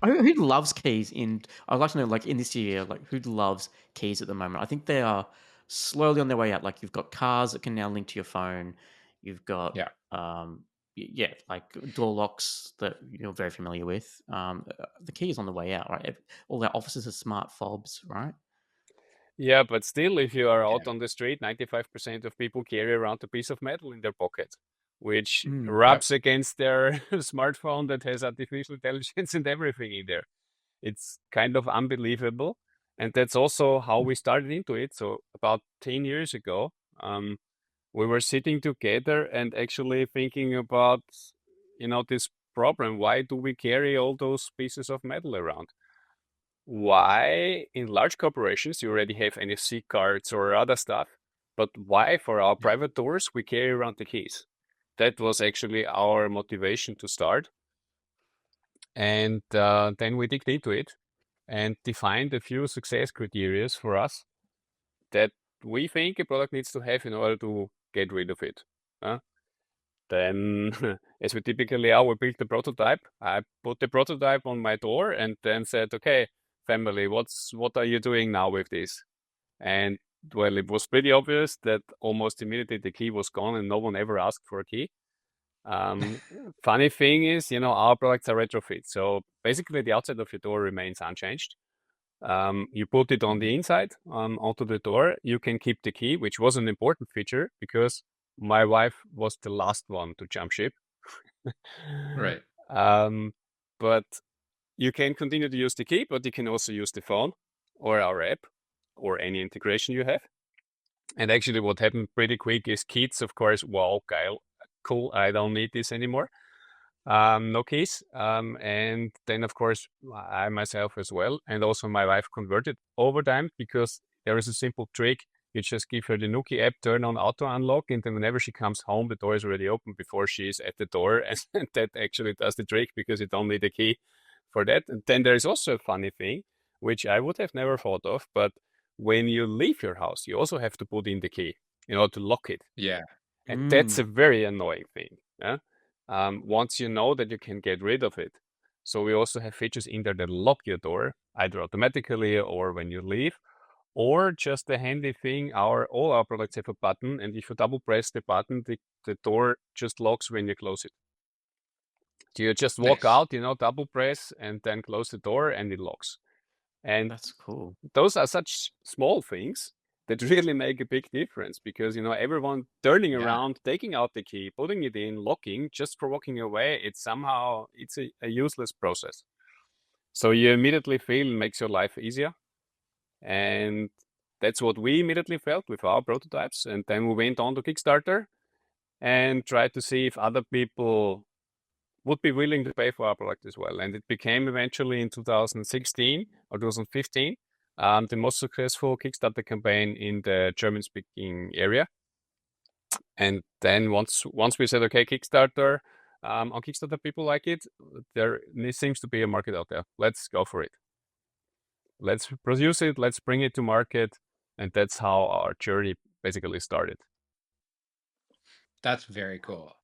Who loves keys I'd like to know, like, in this year, like, who loves keys at the moment? I think they are slowly on their way out. Like, you've got cars that can now link to your phone. You've got, Yeah. yeah, like door locks that you're very familiar with. The key is on the way out, right? All our offices are smart fobs, right? Yeah, but still, if you are Yeah. out on the street, 95% of people carry around a piece of metal in their pocket, which Yep. rubs against their smartphone that has artificial intelligence and everything in there. It's kind of unbelievable. And that's also how we started into it. So about 10 years ago, um, we were sitting together and actually thinking about, this problem. Why do we carry all those pieces of metal around? Why in large corporations you already have NFC cards or other stuff, but why for our Yeah. private doors we carry around the keys? That was actually our motivation to start. And then we digged into it and defined a few success criteria for us that we think a product needs to have in order to get rid of it. Then, as we typically are, we built the prototype. I put the prototype on my door and then said, okay, family, what are you doing now with this? And well, it was pretty obvious that almost immediately the key was gone and no one ever asked for a key. Funny thing is, our products are retrofit. So basically the outside of your door remains unchanged. You put it on the inside, onto the door. You can keep the key, which was an important feature because my wife was the last one to jump ship. Right. But you can continue to use the key, but you can also use the phone or our app or any integration you have. And actually what happened pretty quick is kids, of course, wow, Kyle, cool, I don't need this anymore. No keys. And then, of course, I myself as well, and also my wife converted over time because there is a simple trick. You just give her the Nuki app, turn on auto unlock, and then whenever she comes home, the door is already open before she is at the door. And that actually does the trick because you don't need a key for that. And then there is also a funny thing, which I would have never thought of, but when you leave your house, you also have to put in the key in order to lock it. Yeah. And that's a Mm. very annoying thing. Yeah? Once you know that you can get rid of it. So we also have features in there that lock your door either automatically or when you leave, or just a handy thing. All our products have a button, and if you double press the button, the door just locks when you close it. So you just walk Nice. out, double press and then close the door and it locks. And That's cool. those are such small things that really make a big difference because everyone turning Yeah. around, taking out the key, putting it in, locking, just for walking away, it's a useless process. So you immediately feel it makes your life easier. And that's what we immediately felt with our prototypes. And then we went on to Kickstarter and tried to see if other people would be willing to pay for our product as well. And it became eventually in 2016 or 2015 the most successful Kickstarter campaign in the German-speaking area. And then once we said, okay, Kickstarter, on Kickstarter people like it, there seems to be a market out there. Let's go for it. Let's produce it. Let's bring it to market. And that's how our journey basically started. That's very cool.